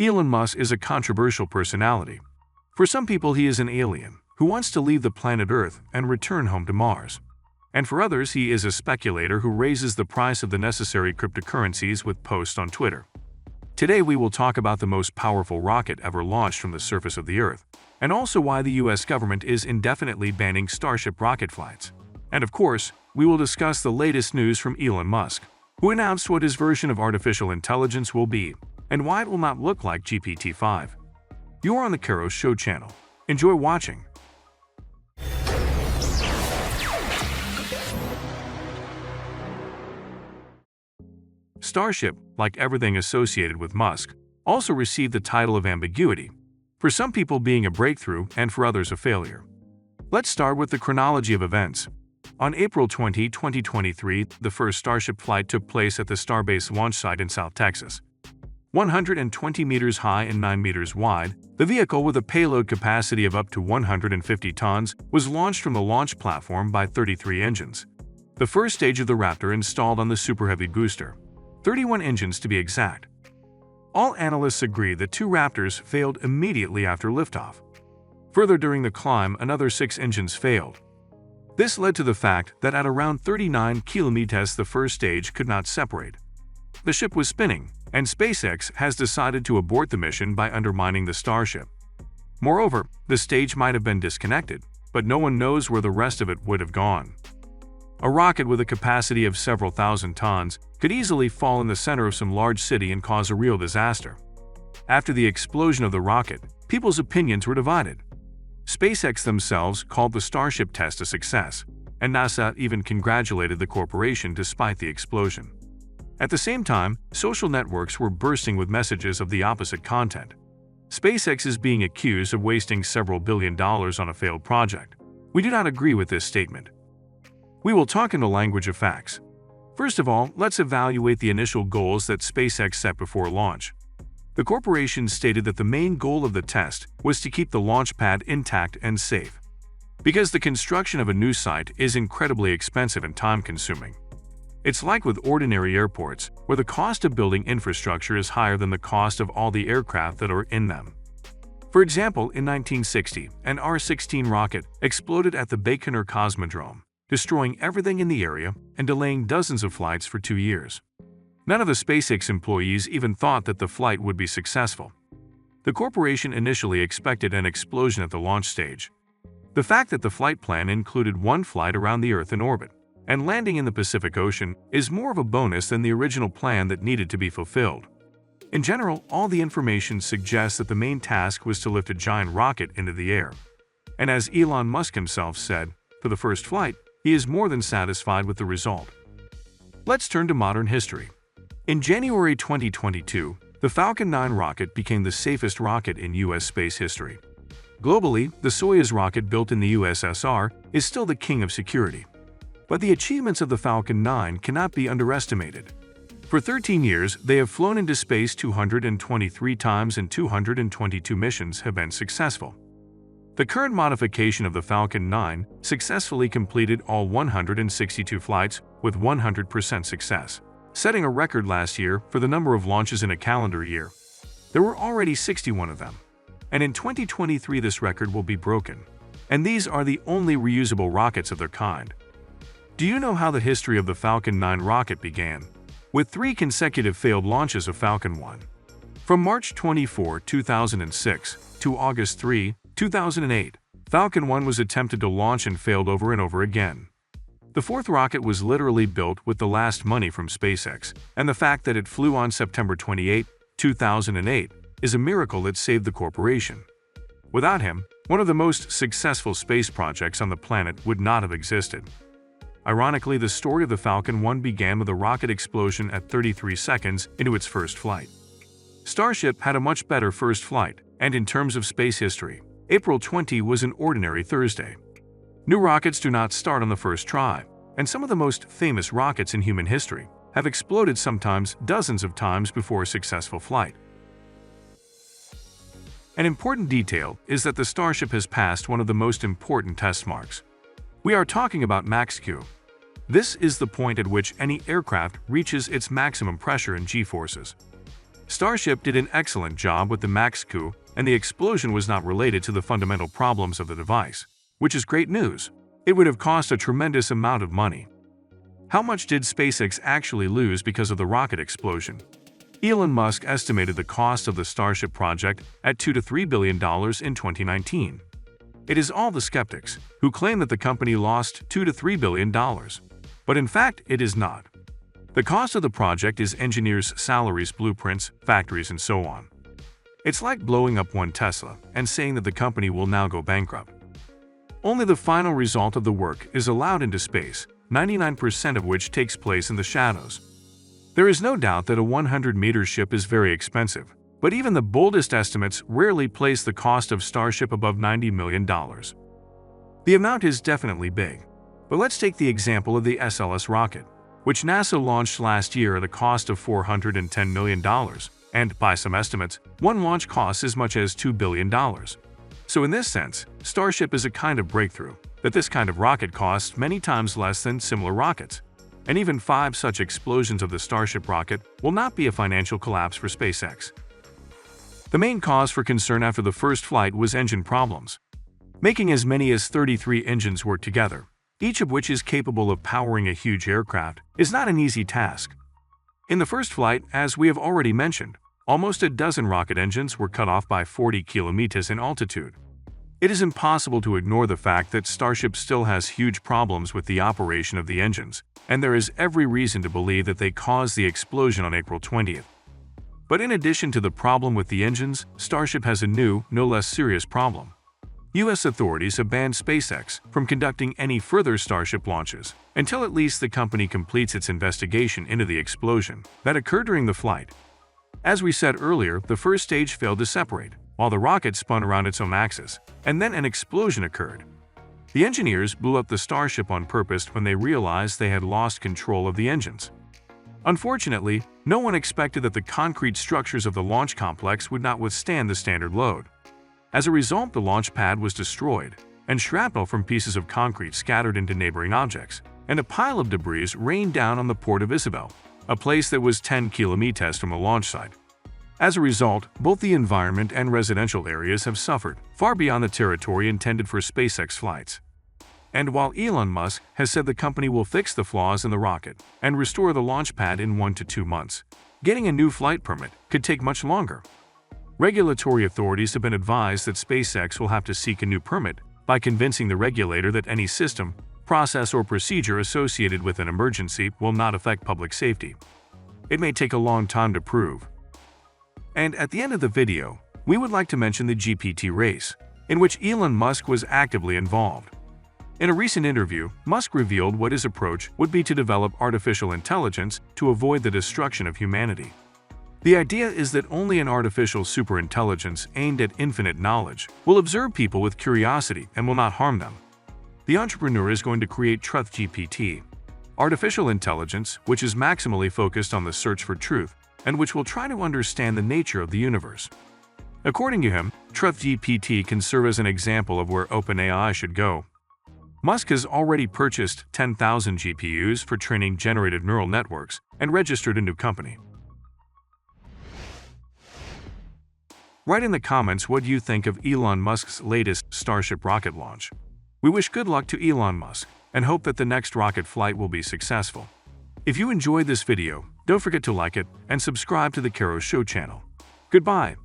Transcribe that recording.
Elon Musk is a controversial personality. For some people, he is an alien who wants to leave the planet Earth and return home to Mars. And for others, he is a speculator who raises the price of the necessary cryptocurrencies with posts on Twitter. Today we will talk about the most powerful rocket ever launched from the surface of the Earth, and also why the US government is indefinitely banning Starship rocket flights. And of course, we will discuss the latest news from Elon Musk, who announced what his version of artificial intelligence will be, and why it will not look like GPT-5. You are on the Karo Show channel. Enjoy watching. Starship, like everything associated with Musk, also received the title of ambiguity, for some people being a breakthrough and for others a failure. Let's start with the chronology of events. On April 20, 2023, the first Starship flight took place at the Starbase launch site in South Texas. 120 meters high and 9 meters wide, the vehicle with a payload capacity of up to 150 tons was launched from the launch platform by 33 engines. The first stage of the Raptor installed on the Super Heavy booster, 31 engines to be exact. All analysts agree that 2 Raptors failed immediately after liftoff. Further during the climb, another 6 engines failed. This led to the fact that at around 39 kilometers the first stage could not separate. The ship was spinning, and SpaceX has decided to abort the mission by undermining the Starship. Moreover, the stage might have been disconnected, but no one knows where the rest of it would have gone. A rocket with a capacity of several thousand tons could easily fall in the center of some large city and cause a real disaster. After the explosion of the rocket, people's opinions were divided. SpaceX themselves called the Starship test a success, and NASA even congratulated the corporation despite the explosion. At the same time, social networks were bursting with messages of the opposite content. SpaceX is being accused of wasting several $billion on a failed project. We do not agree with this statement. We will talk in the language of facts. First of all, let's evaluate the initial goals that SpaceX set before launch. The corporation stated that the main goal of the test was to keep the launch pad intact and safe, because the construction of a new site is incredibly expensive and time-consuming. It's like with ordinary airports, where the cost of building infrastructure is higher than the cost of all the aircraft that are in them. For example, in 1960, an R-16 rocket exploded at the Baikonur Cosmodrome, destroying everything in the area and delaying dozens of flights for 2 years. None of the SpaceX employees even thought that the flight would be successful. The corporation initially expected an explosion at the launch stage. The fact that the flight plan included 1 flight around the Earth in orbit and landing in the Pacific Ocean is more of a bonus than the original plan that needed to be fulfilled. In general, all the information suggests that the main task was to lift a giant rocket into the air. And as Elon Musk himself said, for the first flight, he is more than satisfied with the result. Let's turn to modern history. In January 2022, the Falcon 9 rocket became the safest rocket in US space history. Globally, the Soyuz rocket built in the USSR is still the king of security. But the achievements of the Falcon 9 cannot be underestimated. For 13 years, they have flown into space 223 times and 222 missions have been successful. The current modification of the Falcon 9 successfully completed all 162 flights with 100% success, setting a record last year for the number of launches in a calendar year. There were already 61 of them, and in 2023 this record will be broken. And these are the only reusable rockets of their kind. Do you know how the history of the Falcon 9 rocket began? With 3 consecutive failed launches of Falcon 1. From March 24, 2006 to August 3, 2008, Falcon 1 was attempted to launch and failed over and over again. The 4th rocket was literally built with the last money from SpaceX, and the fact that it flew on September 28, 2008 is a miracle that saved the corporation. Without him, one of the most successful space projects on the planet would not have existed. Ironically, the story of the Falcon 1 began with a rocket explosion at 33 seconds into its first flight. Starship had a much better first flight, and in terms of space history, April 20 was an ordinary Thursday. New rockets do not start on the first try, and some of the most famous rockets in human history have exploded sometimes dozens of times before a successful flight. An important detail is that the Starship has passed one of the most important test marks. We are talking about Max Q. This is the point at which any aircraft reaches its maximum pressure and G-forces. Starship did an excellent job with the max coup, and the explosion was not related to the fundamental problems of the device, which is great news. It would have cost a tremendous amount of money. How much did SpaceX actually lose because of the rocket explosion? Elon Musk estimated the cost of the Starship project at $2 to $3 billion in 2019. It is all the skeptics who claim that the company lost $2 to $3 billion. But in fact, it is not. The cost of the project is engineers' salaries, blueprints, factories, and so on. It's like blowing up one Tesla and saying that the company will now go bankrupt. Only the final result of the work is allowed into space, 99% of which takes place in the shadows. There is no doubt that a 100-meter ship is very expensive, but even the boldest estimates rarely place the cost of Starship above $90 million. The amount is definitely big. But let's take the example of the SLS rocket, which NASA launched last year at a cost of $410 million, and, by some estimates, one launch costs as much as $2 billion. So in this sense, Starship is a kind of breakthrough, that this kind of rocket costs many times less than similar rockets. And even 5 such explosions of the Starship rocket will not be a financial collapse for SpaceX. The main cause for concern after the first flight was engine problems. Making as many as 33 engines work together, each of which is capable of powering a huge aircraft, is not an easy task. In the first flight, as we have already mentioned, almost a dozen rocket engines were cut off by 40 kilometers in altitude. It is impossible to ignore the fact that Starship still has huge problems with the operation of the engines, and there is every reason to believe that they caused the explosion on April 20th. But in addition to the problem with the engines, Starship has a new, no less serious problem. U.S. authorities have banned SpaceX from conducting any further Starship launches until at least the company completes its investigation into the explosion that occurred during the flight. As we said earlier, the first stage failed to separate, while the rocket spun around its own axis, and then an explosion occurred. The engineers blew up the Starship on purpose when they realized they had lost control of the engines. Unfortunately, no one expected that the concrete structures of the launch complex would not withstand the standard load. As a result, the launch pad was destroyed, and shrapnel from pieces of concrete scattered into neighboring objects, and a pile of debris rained down on the port of Isabel, a place that was 10 kilometers from the launch site. As a result, both the environment and residential areas have suffered, far beyond the territory intended for SpaceX flights. And while Elon Musk has said the company will fix the flaws in the rocket and restore the launch pad in 1 to 2 months, getting a new flight permit could take much longer. Regulatory authorities have been advised that SpaceX will have to seek a new permit by convincing the regulator that any system, process, or procedure associated with an emergency will not affect public safety. It may take a long time to prove. And at the end of the video, we would like to mention the GPT race, in which Elon Musk was actively involved. In a recent interview, Musk revealed what his approach would be to develop artificial intelligence to avoid the destruction of humanity. The idea is that only an artificial superintelligence aimed at infinite knowledge will observe people with curiosity and will not harm them. The entrepreneur is going to create TruthGPT, artificial intelligence which is maximally focused on the search for truth and which will try to understand the nature of the universe. According to him, TruthGPT can serve as an example of where OpenAI should go. Musk has already purchased 10,000 GPUs for training generative neural networks and registered a new company. Write in the comments what you think of Elon Musk's latest Starship rocket launch. We wish good luck to Elon Musk and hope that the next rocket flight will be successful. If you enjoyed this video, don't forget to like it and subscribe to the Karo Show channel. Goodbye.